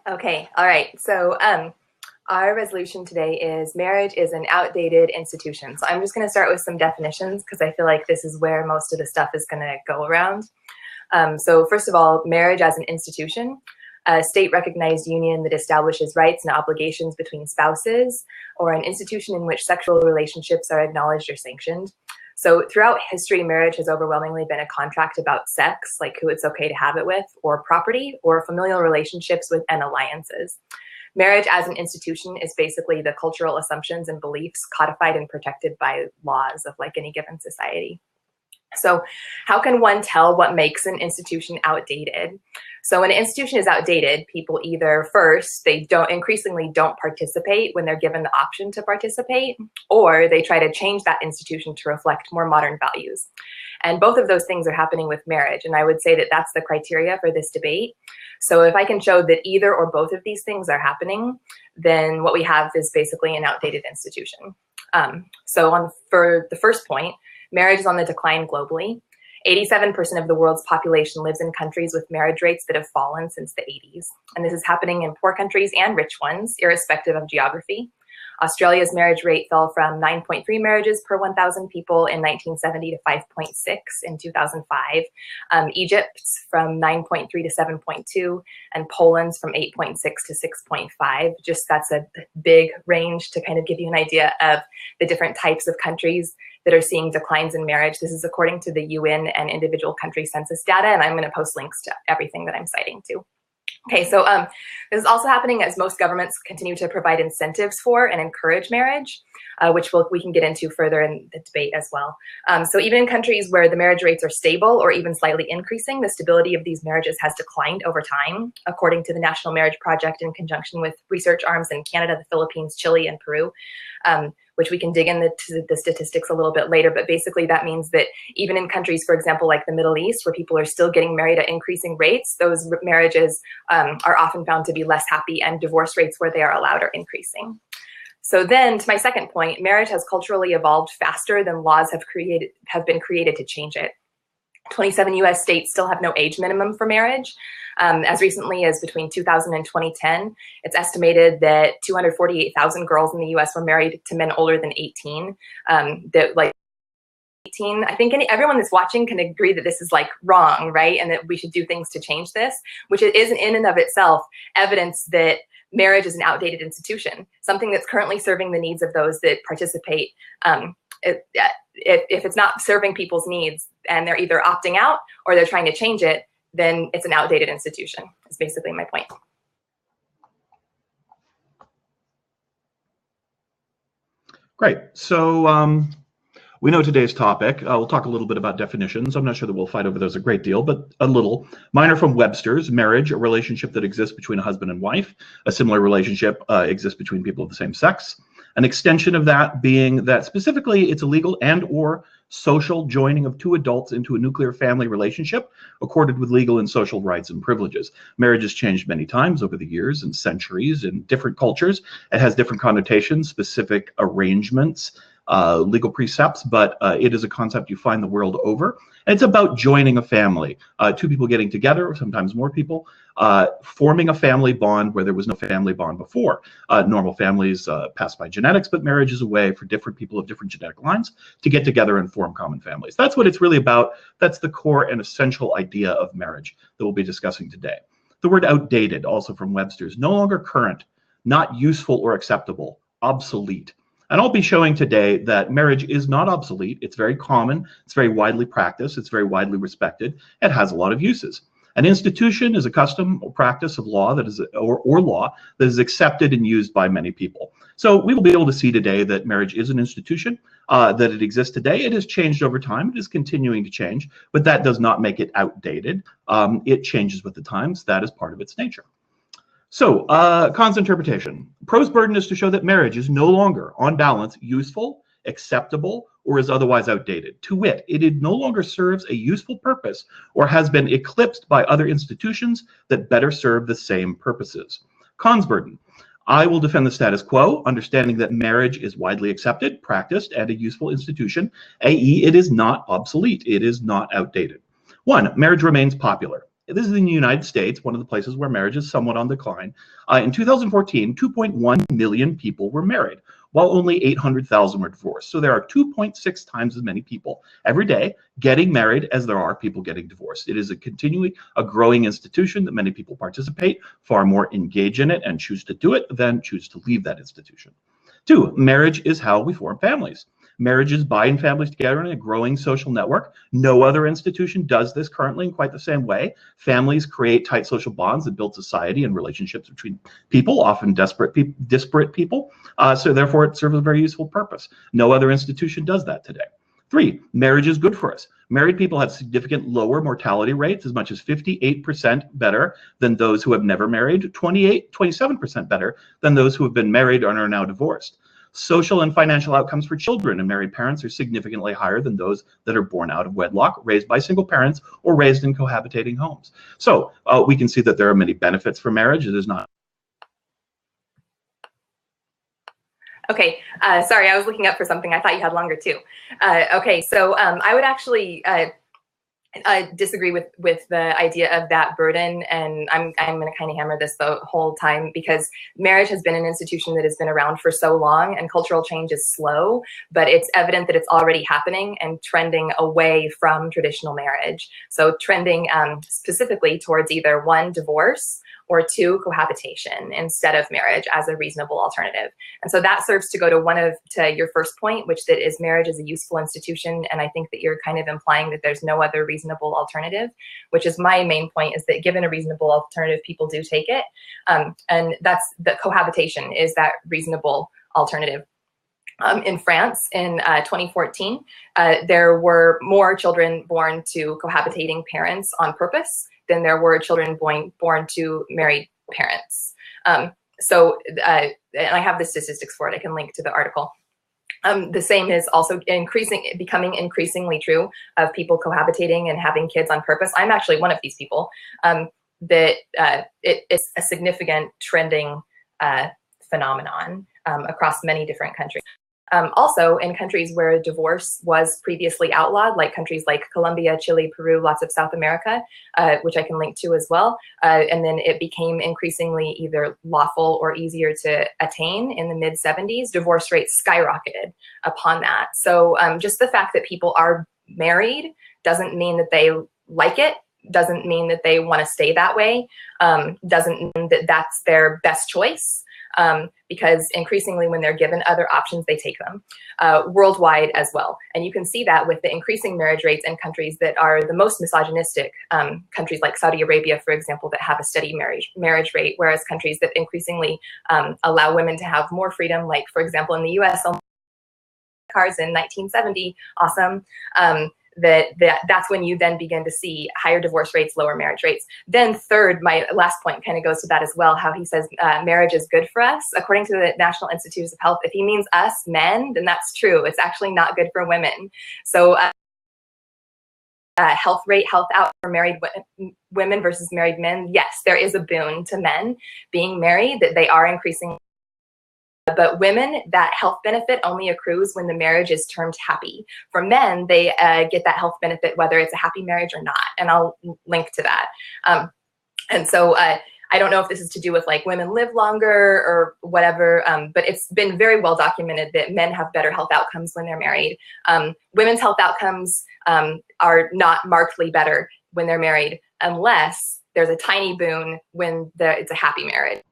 Okay, all right. So our resolution today is marriage is an outdated institution. So I'm just going to start with some definitions because I feel like this is where most of the stuff is going to go around. So first of all, marriage as an institution, a state-recognized union that establishes rights and obligations between spouses, or an institution in which sexual relationships are acknowledged or sanctioned. So throughout history, marriage has overwhelmingly been a contract about sex, like who it's okay to have it with, or property, or familial relationships with and alliances. Marriage as an institution is basically the cultural assumptions and beliefs codified and protected by laws of like any given society. So how can one tell what makes an institution outdated? So when an institution is outdated, people either first, they increasingly don't participate when they're given the option to participate, or they try to change that institution to reflect more modern values. And both of those things are happening with marriage. And I would say that that's the criteria for this debate. So if I can show that either or both of these things are happening, then what we have is basically an outdated institution. For the first point, marriage is on the decline globally. 87% of the world's population lives in countries with marriage rates that have fallen since the 80s. And this is happening in poor countries and rich ones, irrespective of geography. Australia's marriage rate fell from 9.3 marriages per 1,000 people in 1970 to 5.6 in 2005. Egypt's from 9.3 to 7.2, and Poland's from 8.6 to 6.5. Just that's a big range to kind of give you an idea of the different types of countries that are seeing declines in marriage. This is according to the UN and individual country census data, and I'm going to post links to everything that I'm citing too. Okay, so this is also happening as most governments continue to provide incentives for and encourage marriage, which we can get into further in the debate as well. So even in countries where the marriage rates are stable or even slightly increasing, the stability of these marriages has declined over time, according to the National Marriage Project in conjunction with research arms in Canada, the Philippines, Chile, and Peru, which we can dig into the statistics a little bit later. But basically that means that even in countries, for example, like the Middle East, where people are still getting married at increasing rates, those marriages are often found to be less happy, and divorce rates where they are allowed are increasing. So then to my second point, marriage has culturally evolved faster than laws have been created to change it. 27 US states still have no age minimum for marriage. As recently as between 2000 and 2010, it's estimated that 248,000 girls in the US were married to men older than 18. I think everyone that's watching can agree that this is like wrong, right? And that we should do things to change this, which is in and of itself evidence that marriage is an outdated institution, something that's currently serving the needs of those that participate. If it's not serving people's needs and they're either opting out or they're trying to change it, then it's an outdated institution. That's basically my point. Great. So we know today's topic. We'll talk a little bit about definitions. I'm not sure that we'll fight over those a great deal, but a little. Mine are from Webster's. Marriage, a relationship that exists between a husband and wife. A similar relationship exists between people of the same sex. An extension of that being that specifically it's a legal and or social joining of two adults into a nuclear family relationship accorded with legal and social rights and privileges. Marriage has changed many times over the years and centuries in different cultures. It has different connotations, specific arrangements, legal precepts, but it is a concept you find the world over. And it's about joining a family, two people getting together, sometimes more people, forming a family bond where there was no family bond before. Normal families pass by genetics, but marriage is a way for different people of different genetic lines to get together and form common families. That's what it's really about. That's the core and essential idea of marriage that we'll be discussing today. The word outdated, also from Webster's, no longer current, not useful or acceptable, obsolete. And I'll be showing today that marriage is not obsolete. It's very common. It's very widely practiced. It's very widely respected. It has a lot of uses. An institution is a custom or practice of law that is, or law that is accepted and used by many people. So we will be able to see today that marriage is an institution, that it exists today. It has changed over time. It is continuing to change, but that does not make it outdated. It changes with the times. That is part of its nature. So, Kahn's interpretation. Pro's burden is to show that marriage is no longer, on balance, useful, acceptable, or is otherwise outdated. To wit, it no longer serves a useful purpose or has been eclipsed by other institutions that better serve the same purposes. Kahn's burden. I will defend the status quo, understanding that marriage is widely accepted, practiced, and a useful institution, i.e. it is not obsolete, it is not outdated. 1, marriage remains popular. this is in the United States, one of the places where marriage is somewhat on decline. In 2014, 2.1 million people were married, while only 800,000 were divorced. So there are 2.6 times as many people every day getting married as there are people getting divorced. It is a growing institution that many people participate, far more engage in it and choose to do it than choose to leave that institution. 2, marriage is how we form families. Marriage is binding families together in a growing social network. No other institution does this currently in quite the same way. Families create tight social bonds that build society and relationships between people, often disparate people. So therefore, it serves a very useful purpose. No other institution does that today. 3, marriage is good for us. Married people have significant lower mortality rates, as much as 58% better than those who have never married, 27% better than those who have been married and are now divorced. Social and financial outcomes for children and married parents are significantly higher than those that are born out of wedlock, raised by single parents, or raised in cohabitating homes. So we can see that there are many benefits for marriage. It is not. Okay, sorry, I was looking up for something. I thought you had longer too. Okay, so I would actually disagree with the idea of that burden, and I'm going to kind of hammer this the whole time, because marriage has been an institution that has been around for so long, and cultural change is slow, but it's evident that it's already happening and trending away from traditional marriage. So trending specifically towards either 1, divorce, or 2, cohabitation instead of marriage as a reasonable alternative. And so that serves to go to your first point, which that is marriage is a useful institution. And I think that you're kind of implying that there's no other reasonable alternative, which is my main point, is that given a reasonable alternative, people do take it. And that's the cohabitation is that reasonable alternative. In France in 2014, there were more children born to cohabitating parents on purpose than there were children born to married parents. And I have the statistics for it. I can link to the article. The same is also becoming increasingly true of people cohabitating and having kids on purpose. I'm actually one of these people. It's a significant trending phenomenon across many different countries. Also, in countries where divorce was previously outlawed, like countries like Colombia, Chile, Peru, lots of South America, which I can link to as well, and then it became increasingly either lawful or easier to attain in the mid-70s, divorce rates skyrocketed upon that. So just the fact that people are married doesn't mean that they like it, doesn't mean that they want to stay that way, doesn't mean that that's their best choice. Because increasingly when they're given other options, they take them worldwide as well. And you can see that with the increasing marriage rates in countries that are the most misogynistic, countries like Saudi Arabia, for example, that have a steady marriage rate, whereas countries that increasingly allow women to have more freedom, like, for example, in the US, cars in 1970, awesome. That's when you then begin to see higher divorce rates, lower marriage rates. Then third, my last point kind of goes to that as well, how he says marriage is good for us. According to the National Institutes of Health, if he means us men, then that's true. It's actually not good for women. So health out for married women versus married men, yes, there is a boon to men being married, that they are increasing. But women, that health benefit only accrues when the marriage is termed happy. For men, they get that health benefit whether it's a happy marriage or not. And I'll link to that. And so I don't know if this is to do with like women live longer or whatever, but it's been very well documented that men have better health outcomes when they're married. Women's health outcomes are not markedly better when they're married, unless there's a tiny boon when it's a happy marriage.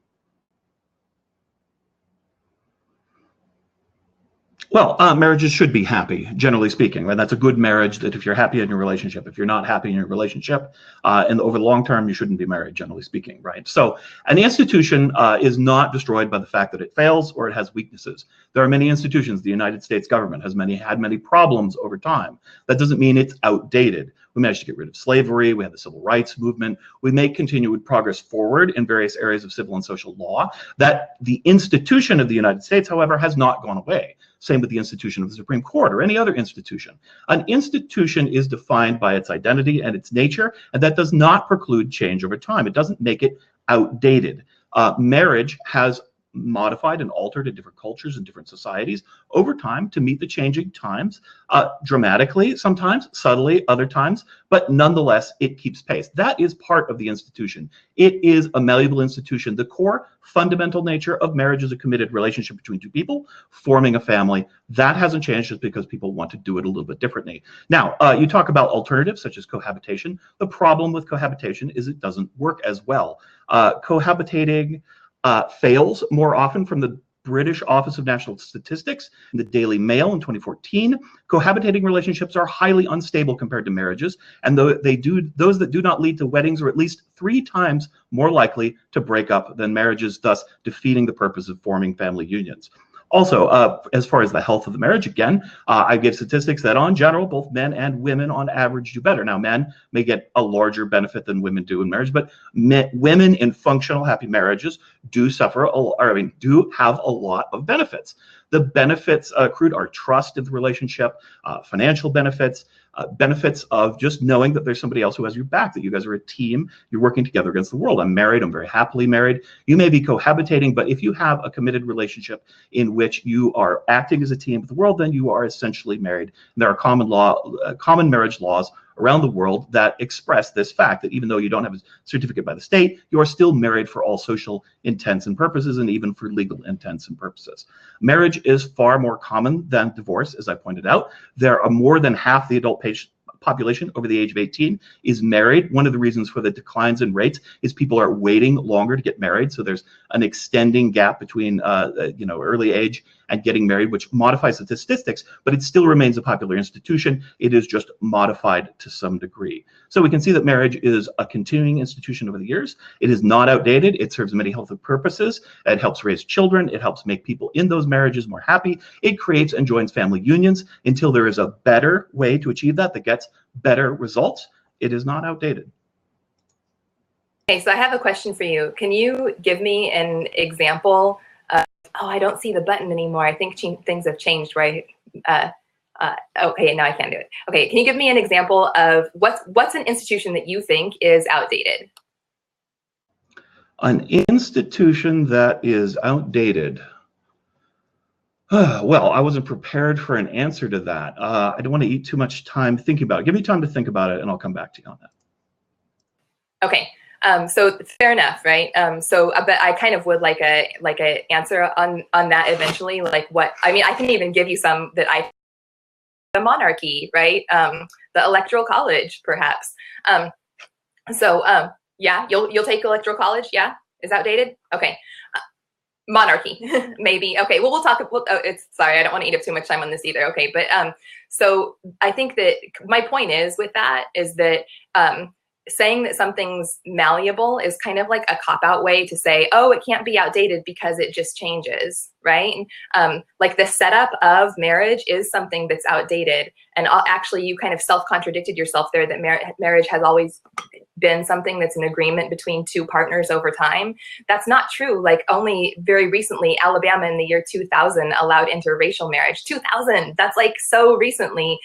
Well, marriages should be happy, generally speaking. Right? That's a good marriage, that if you're happy in your relationship. If you're not happy in your relationship, and over the long term, you shouldn't be married, generally speaking, right? So, and the institution is not destroyed by the fact that it fails or it has weaknesses. There are many institutions. The United States government has had many problems over time. That doesn't mean it's outdated. We managed to get rid of slavery. We had the civil rights movement. We make continued progress forward in various areas of civil and social law. That the institution of the United States, however, has not gone away. Same with the institution of the Supreme Court or any other institution. An institution is defined by its identity and its nature, and that does not preclude change over time. It doesn't make it outdated. Marriage has modified and altered in different cultures and different societies over time to meet the changing times, dramatically sometimes, subtly other times, but nonetheless, it keeps pace. That is part of the institution. It is a malleable institution. The core fundamental nature of marriage is a committed relationship between two people forming a family. That hasn't changed just because people want to do it a little bit differently. Now, you talk about alternatives such as cohabitation. The problem with cohabitation is it doesn't work as well. Cohabitating fails more often. From the British Office of National Statistics, in the Daily Mail in 2014, cohabitating relationships are highly unstable compared to marriages, and those that do not lead to weddings are at least 3 times more likely to break up than marriages, thus defeating the purpose of forming family unions. Also, as far as the health of the marriage, again, I give statistics that on general, both men and women on average do better. Now, men may get a larger benefit than women do in marriage, but women in functional, happy marriages do suffer, do have a lot of benefits. The benefits accrued are trust in the relationship, financial benefits, benefits of just knowing that there's somebody else who has your back, that you guys are a team, you're working together against the world. I'm married, I'm very happily married. You may be cohabitating, but if you have a committed relationship in which you are acting as a team with the world, then you are essentially married. And there are common marriage laws around the world that express this fact, that even though you don't have a certificate by the state, you are still married for all social intents and purposes, and even for legal intents and purposes. Marriage is far more common than divorce, as I pointed out. There are more than half the adult population over the age of 18 is married. One of the reasons for the declines in rates is people are waiting longer to get married. So there's an extending gap between early age and getting married, which modifies the statistics, but it still remains a popular institution. It is just modified to some degree. So we can see that marriage is a continuing institution over the years. It is not outdated. It serves many healthy purposes. It helps raise children. It helps make people in those marriages more happy. It creates and joins family unions until there is a better way to achieve that gets better results. It is not outdated. Okay, so I have a question for you. Can you give me an example of, oh, I don't see the button anymore. I think things have changed, right? Okay, now I can't do it. Okay, can you give me an example of what's an institution that you think is outdated? An institution that is outdated. Well, I wasn't prepared for an answer to that. I don't want to eat too much time thinking about it. Give me time to think about it, and I'll come back to you on that. Okay. So fair enough, right? But I kind of would like a answer on that eventually. Like what? I mean, I can even give you some that the monarchy, right? The electoral college, perhaps. Yeah, you'll take electoral college. Yeah, is outdated? Okay. Monarchy, maybe. Okay, well, we'll talk. Sorry, I don't want to eat up too much time on this either. Okay, but so I think that my point is with that is that saying that something's malleable is kind of like a cop-out way to say, oh, it can't be outdated because it just changes, right? Like the setup of marriage is something that's outdated. And actually, you kind of self-contradicted yourself there that marriage has always been something that's an agreement between two partners over time. That's not true. Like only very recently, Alabama in the year 2000 allowed interracial marriage. 2000, that's like so recently.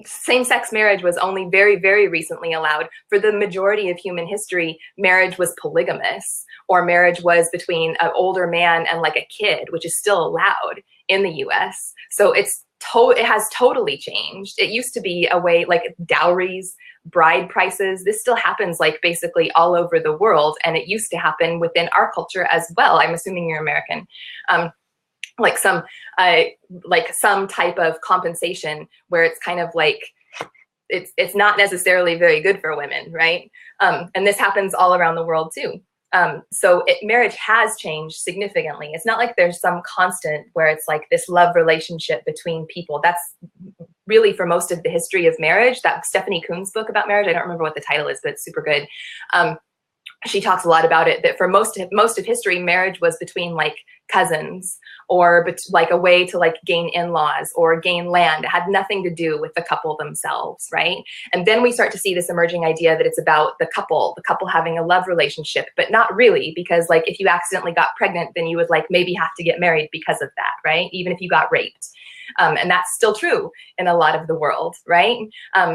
Same-sex marriage was only very, very recently allowed. For the majority of human history, marriage was polygamous, or marriage was between an older man and like a kid, which is still allowed in the US. So it has totally changed. It used to be a way like dowries, bride prices. This still happens like basically all over the world. And it used to happen within our culture as well. I'm assuming you're American. Like some type of compensation where it's kind of like it's not necessarily very good for women, right? And this happens all around the world too. So marriage has changed significantly. It's not like there's some constant where it's like this love relationship between people. That's really for most of the history of marriage. That Stephanie Kuhn's book about marriage, I don't remember what the title is, but it's super good. She talks a lot about it, that for most of history, marriage was between like cousins, or like a way to like gain in-laws or gain land. It had nothing to do with the couple themselves, right? And then we start to see this emerging idea that it's about the couple having a love relationship, but not really, because like if you accidentally got pregnant, then you would like maybe have to get married because of that, right? Even if you got raped. And that's still true in a lot of the world, right?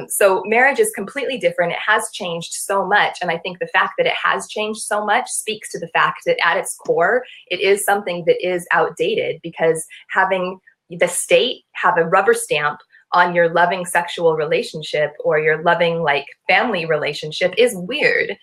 So marriage is completely different. It has changed so much. And I think the fact that it has changed so much speaks to the fact that at its core, it is something that is outdated, because having the state have a rubber stamp on your loving sexual relationship or your loving like family relationship is weird.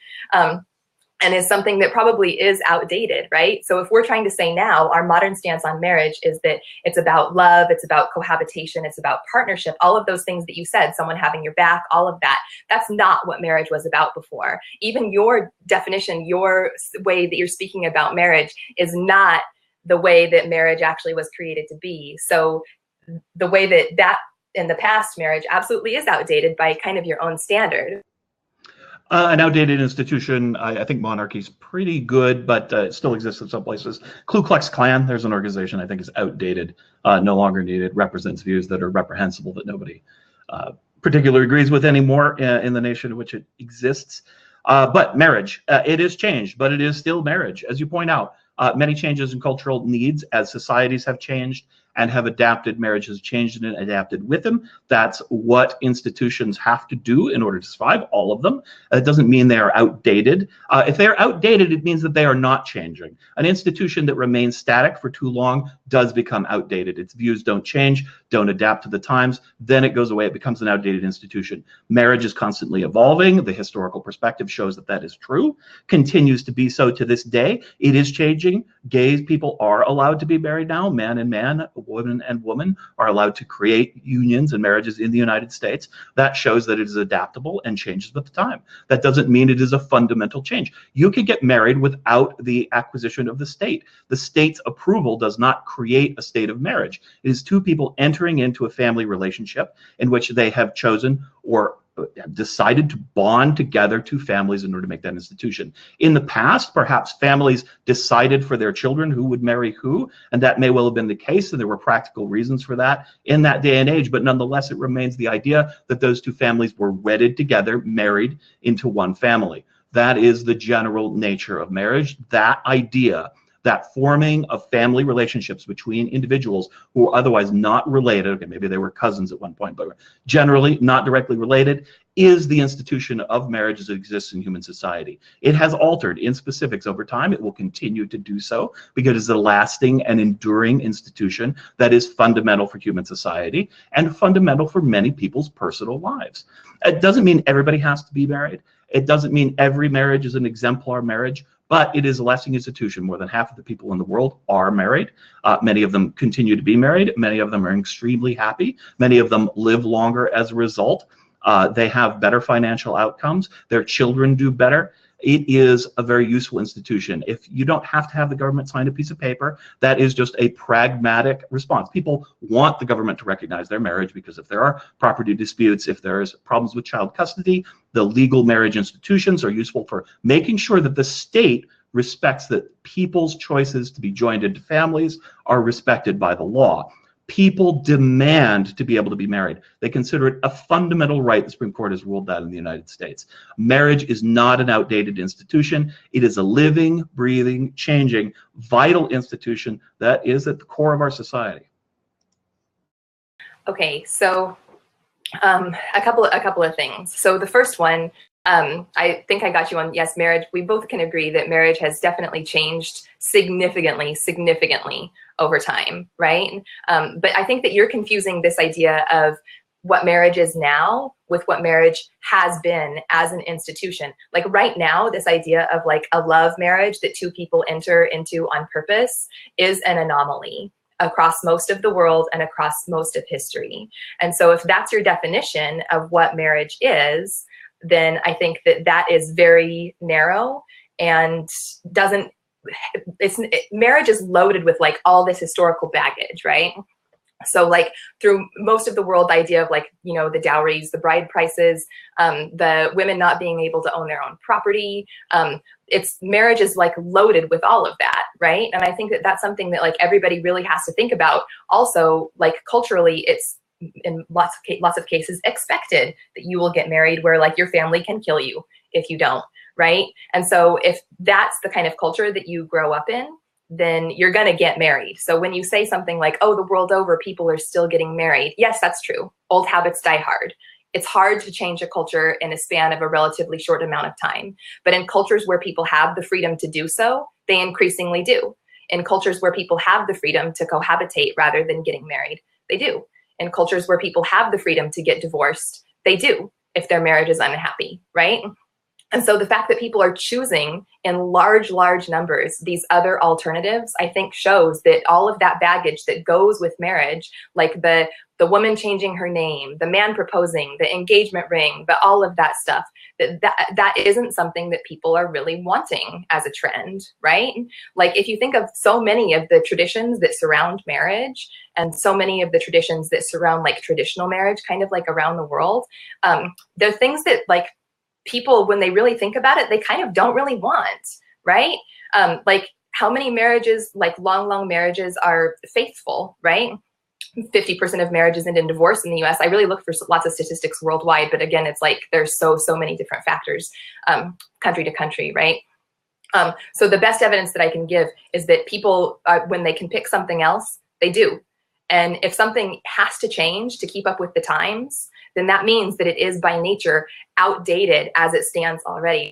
And is something that probably is outdated, right? So if we're trying to say now, our modern stance on marriage is that it's about love, it's about cohabitation, it's about partnership, all of those things that you said, someone having your back, all of that, that's not what marriage was about before. Even your definition, your way that you're speaking about marriage is not the way that marriage actually was created to be. So the way that in the past marriage absolutely is outdated by kind of your own standard. An outdated institution. I think monarchy's pretty good, but it still exists in some places. Ku Klux Klan, there's an organization I think is outdated, no longer needed, represents views that are reprehensible, that nobody particularly agrees with anymore in the nation in which it exists. But marriage, it is changed, but it is still marriage. As you point out, many changes in cultural needs as societies have changed and have adapted. Marriage has changed and adapted with them. That's what institutions have to do in order to survive, all of them. It doesn't mean they are outdated. If they are outdated, it means that they are not changing. An institution that remains static for too long does become outdated. Its views don't change, don't adapt to the times, then it goes away. It becomes an outdated institution. Marriage is constantly evolving. The historical perspective shows that that is true, continues to be so to this day. It is changing. Gay people are allowed to be married now, man and man, woman and woman are allowed to create unions and marriages in the United States. That shows that it is adaptable and changes with the time. That doesn't mean it is a fundamental change. You can get married without the acquisition of the state. The state's approval does not create a state of marriage. It is two people entering into a family relationship in which they have chosen or decided to bond together, two families, in order to make that institution. In the past, perhaps families decided for their children who would marry who, and that may well have been the case, and there were practical reasons for that in that day and age, but nonetheless, it remains the idea that those two families were wedded together, married into one family. That is the general nature of marriage. That idea, that forming of family relationships between individuals who are otherwise not related, okay, maybe they were cousins at one point, but generally not directly related, is the institution of marriage as it exists in human society. It has altered in specifics over time. It will continue to do so because it's a lasting and enduring institution that is fundamental for human society and fundamental for many people's personal lives. It doesn't mean everybody has to be married. It doesn't mean every marriage is an exemplar marriage, but it is a lasting institution. More than half of the people in the world are married. Many of them continue to be married. Many of them are extremely happy. Many of them live longer as a result. They have better financial outcomes. Their children do better. It is a very useful institution. If you don't have to have the government sign a piece of paper, that is just a pragmatic response. People want the government to recognize their marriage because if there are property disputes, if there's problems with child custody, the legal marriage institutions are useful for making sure that the state respects that people's choices to be joined into families are respected by the law. People demand to be able to be married. They consider it a fundamental right. The Supreme Court has ruled that in the United States. Marriage is not an outdated institution. It is a living, breathing, changing, vital institution that is at the core of our society. Okay, so a couple of things. So the first one, I think I got you on, yes, marriage. We both can agree that marriage has definitely changed significantly over time, right? But I think that you're confusing this idea of what marriage is now with what marriage has been as an institution. Like right now, this idea of like a love marriage that two people enter into on purpose is an anomaly across most of the world and across most of history. And so if that's your definition of what marriage is, then I think that that is very narrow and doesn't, marriage is loaded with like all this historical baggage, right? So like through most of the world, the idea of like, you know, the dowries, the bride prices, the women not being able to own their own property, it's marriage is like loaded with all of that, right? And I think that that's something that like everybody really has to think about. Also, like culturally, it's in lots of cases expected that you will get married, where like your family can kill you if you don't, right? And so if that's the kind of culture that you grow up in, then you're going to get married. So when you say something like, oh, the world over, people are still getting married. Yes, that's true. Old habits die hard. It's hard to change a culture in a span of a relatively short amount of time. But in cultures where people have the freedom to do so, they increasingly do. In cultures where people have the freedom to cohabitate rather than getting married, they do. In cultures where people have the freedom to get divorced, they do, if their marriage is unhappy, right? And so the fact that people are choosing in large numbers these other alternatives, I think shows that all of that baggage that goes with marriage, like the woman changing her name, the man proposing, the engagement ring, but all of that stuff, that isn't something that people are really wanting as a trend, right? Like if you think of so many of the traditions that surround marriage and so many of the traditions that surround like traditional marriage, kind of like around the world, they're things that like people, when they really think about it, they kind of don't really want, right? Like how many marriages, like long marriages are faithful, right? 50% of marriages end in divorce in the US. I really look for lots of statistics worldwide, but again, it's like there's so many different factors, country to country, right? So the best evidence that I can give is that people, when they can pick something else, they do. And if something has to change to keep up with the times, then that means that it is by nature outdated as it stands already.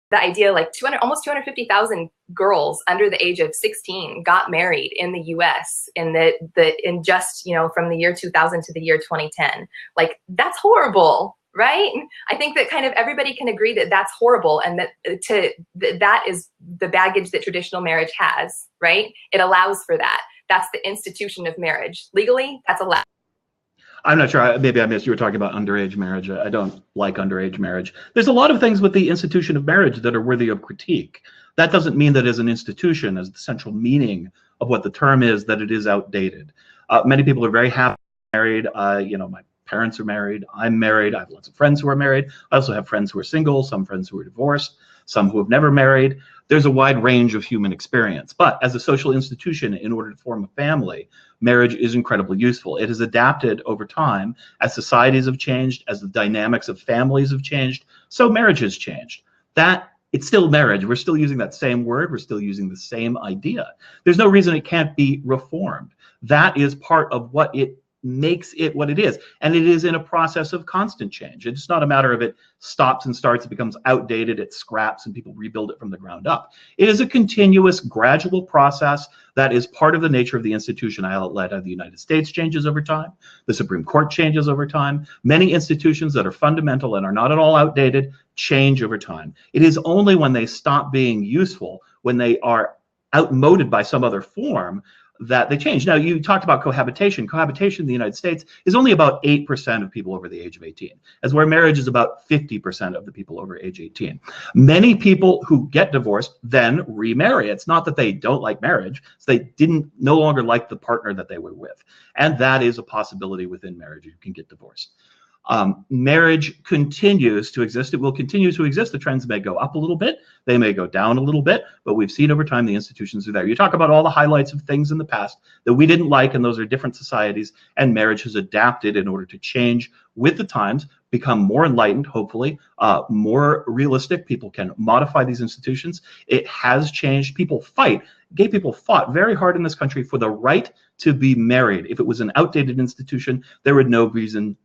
The idea like almost 250,000 girls under the age of 16 got married in the US in just, you know, from the year 2000 to the year 2010. Like that's horrible, right? I think that kind of everybody can agree that that's horrible, and that is the baggage that traditional marriage has, right? It allows for that. That's the institution of marriage. Legally, that's allowed. I'm not sure. Maybe I missed. You were talking about underage marriage. I don't like underage marriage. There's a lot of things with the institution of marriage that are worthy of critique. That doesn't mean that as an institution, as the central meaning of what the term is, that it is outdated. Many people are very happy married. You know, my parents are married. I'm married. I have lots of friends who are married. I also have friends who are single, some friends who are divorced, some who have never married. There's a wide range of human experience. But as a social institution, in order to form a family, marriage is incredibly useful. It has adapted over time as societies have changed, as the dynamics of families have changed, so marriage has changed. It's still marriage. We're still using that same word. We're still using the same idea. There's no reason it can't be reformed. That is part of what it makes it what it is. And it is in a process of constant change. It's not a matter of it stops and starts, it becomes outdated, it scraps, and people rebuild it from the ground up. It is a continuous, gradual process that is part of the nature of the institution. Led of the United States changes over time. The Supreme Court changes over time. Many institutions that are fundamental and are not at all outdated change over time. It is only when they stop being useful, when they are outmoded by some other form, that they change. Now, you talked about cohabitation. Cohabitation in the United States is only about 8% of people over the age of 18, as where marriage is about 50% of the people over age 18. Many people who get divorced then remarry. It's not that they don't like marriage, it's they no longer like the partner that they were with. And that is a possibility within marriage. You can get divorced. Marriage continues to exist. It will continue to exist. The trends may go up a little bit. They may go down a little bit, but we've seen over time the institutions are there. You talk about all the highlights of things in the past that we didn't like, and those are different societies, and marriage has adapted in order to change with the times, become more enlightened, hopefully, more realistic. People can modify these institutions. It has changed. People fight. Gay people fought very hard in this country for the right to be married. If it was an outdated institution, there would no reason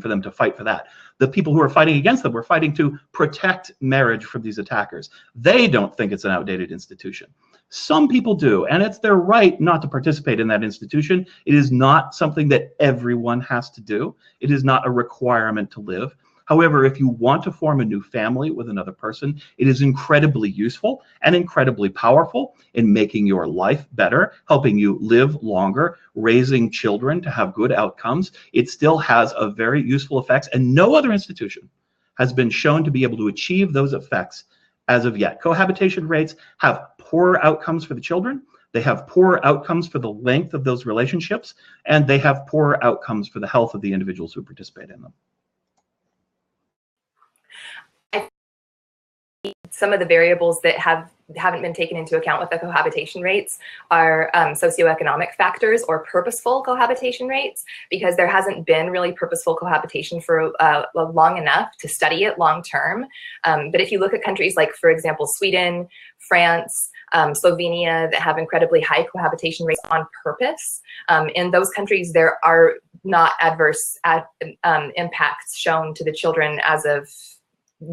for them to fight for that. The people who are fighting against them were fighting to protect marriage from these attackers. They don't think it's an outdated institution. Some people do, and it's their right not to participate in that institution. It is not something that everyone has to do. It is not a requirement to live. However, if you want to form a new family with another person, it is incredibly useful and incredibly powerful in making your life better, helping you live longer, raising children to have good outcomes. It still has a very useful effects, and no other institution has been shown to be able to achieve those effects as of yet. Cohabitation rates have poorer outcomes for the children, They have poorer outcomes for the length of those relationships, and they have poorer outcomes for the health of the individuals who participate in them. Some of the variables that haven't been taken into account with the cohabitation rates are socioeconomic factors or purposeful cohabitation rates, because there hasn't been really purposeful cohabitation for long enough to study it long term. But if you look at countries like, for example, Sweden, France, Slovenia, that have incredibly high cohabitation rates on purpose, in those countries there are not adverse impacts shown to the children as of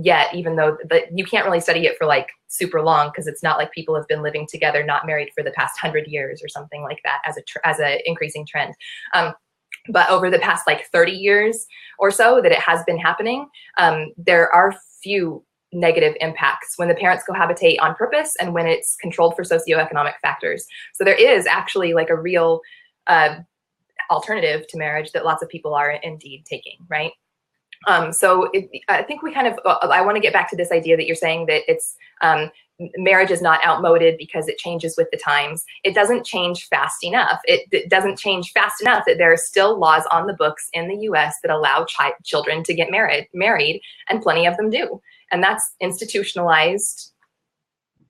yet, even though you can't really study it for like super long, because it's not like people have been living together not married for the past 100 years or something like that as a increasing trend. But over the past like 30 years or so that it has been happening, there are few negative impacts when the parents cohabitate on purpose and when it's controlled for socioeconomic factors. So there is actually like a real alternative to marriage that lots of people are indeed taking, right? So I think we kind of, I want to get back to this idea that you're saying that it's, marriage is not outmoded because it changes with the times. It doesn't change fast enough. It doesn't change fast enough that there are still laws on the books in the US that allow children to get married, and plenty of them do. And that's institutionalized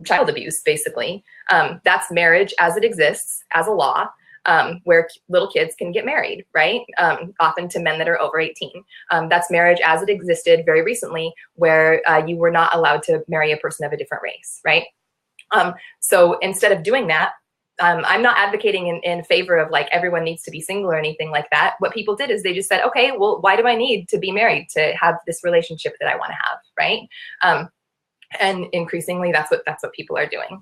child abuse, basically. That's marriage as it exists as a law. Where little kids can get married, right? Often to men that are over 18. That's marriage as it existed very recently, where you were not allowed to marry a person of a different race, right? So instead of doing that, I'm not advocating in favor of like everyone needs to be single or anything like that. What people did is they just said, okay, well, why do I need to be married to have this relationship that I want to have, right? And increasingly, that's what people are doing.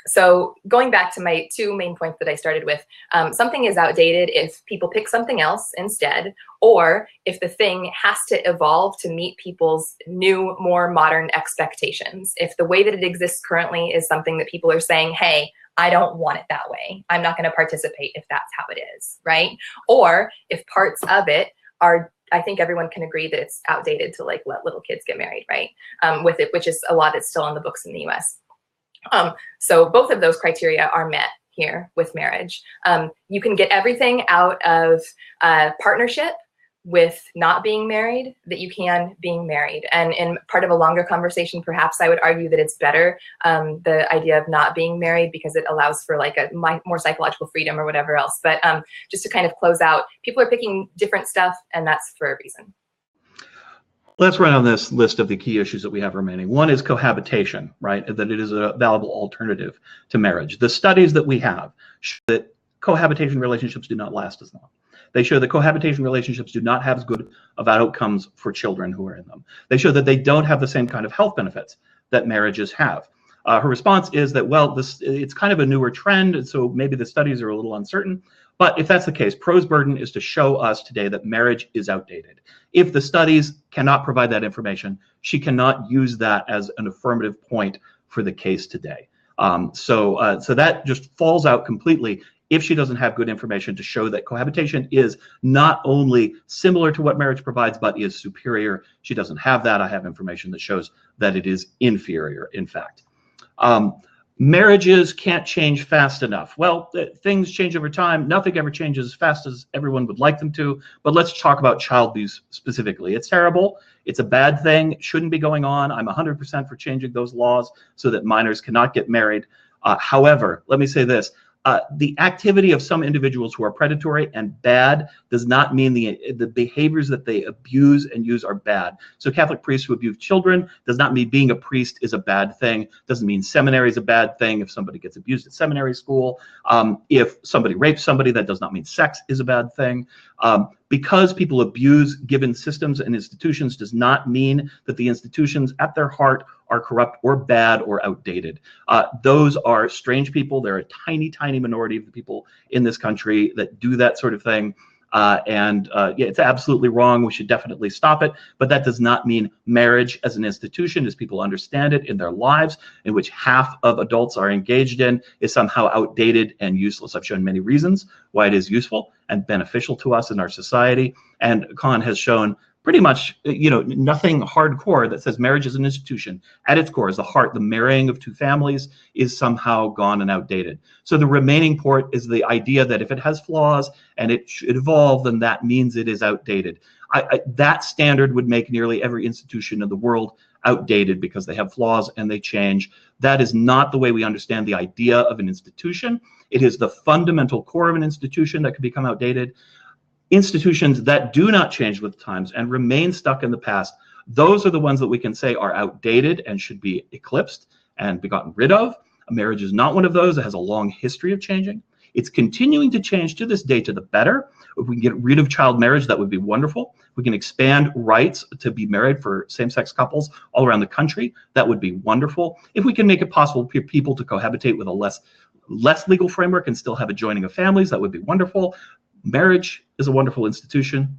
So going back to my two main points that I started with, something is outdated if people pick something else instead, or if the thing has to evolve to meet people's new, more modern expectations. If the way that it exists currently is something that people are saying, hey, I don't want it that way. I'm not going to participate if that's how it is, right? Or if parts of it are, I think everyone can agree that it's outdated to like let little kids get married, right? With it, which is a law that's still on the books in the US. So both of those criteria are met here with marriage. You can get everything out of partnership with not being married that you can being married. And in part of a longer conversation, perhaps I would argue that it's better, the idea of not being married, because it allows for like a more psychological freedom or whatever else. But just to kind of close out, people are picking different stuff, and that's for a reason. Let's run on this list of the key issues that we have remaining. One is cohabitation, right? That it is a valuable alternative to marriage. The studies that we have show that cohabitation relationships do not last as long. They show that cohabitation relationships do not have as good of outcomes for children who are in them. They show that they don't have the same kind of health benefits that marriages have. Her response is that, well, it's kind of a newer trend, and so maybe the studies are a little uncertain. But if that's the case, Pro's burden is to show us today that marriage is outdated. If the studies cannot provide that information, she cannot use that as an affirmative point for the case today. So that just falls out completely if she doesn't have good information to show that cohabitation is not only similar to what marriage provides, but is superior. She doesn't have that. I have information that shows that it is inferior, in fact. Marriages can't change fast enough. Well, things change over time. Nothing ever changes as fast as everyone would like them to. But let's talk about child abuse specifically. It's terrible. It's a bad thing. It shouldn't be going on. I'm 100% for changing those laws so that minors cannot get married. However, let me say this. The activity of some individuals who are predatory and bad does not mean the behaviors that they abuse and use are bad. So Catholic priests who abuse children does not mean being a priest is a bad thing. Doesn't mean seminary is a bad thing if somebody gets abused at seminary school. If somebody rapes somebody, that does not mean sex is a bad thing. Because people abuse given systems and institutions does not mean that the institutions at their heart are corrupt or bad or outdated. Those are strange people. They're a tiny, tiny minority of the people in this country that do that sort of thing. Yeah, it's absolutely wrong. We should definitely stop it. But that does not mean marriage as an institution, as people understand it in their lives, in which half of adults are engaged in, is somehow outdated and useless. I've shown many reasons why it is useful and beneficial to us in our society. And Khan has shown pretty much, nothing hardcore that says marriage is an institution. At its core, is the heart, the marrying of two families is somehow gone and outdated. So the remaining part is the idea that if it has flaws and it should evolve, then that means it is outdated. That standard would make nearly every institution in the world outdated because they have flaws and they change. That is not the way we understand the idea of an institution. It is the fundamental core of an institution that can become outdated. Institutions that do not change with times and remain stuck in the past, those are the ones that we can say are outdated and should be eclipsed and be gotten rid of. A marriage is not one of those. It has a long history of changing. It's continuing to change to this day to the better. If we can get rid of child marriage, that would be wonderful. We can expand rights to be married for same-sex couples all around the country. That would be wonderful. If we can make it possible for people to cohabitate with a less legal framework and still have a joining of families, that would be wonderful. Marriage is a wonderful institution.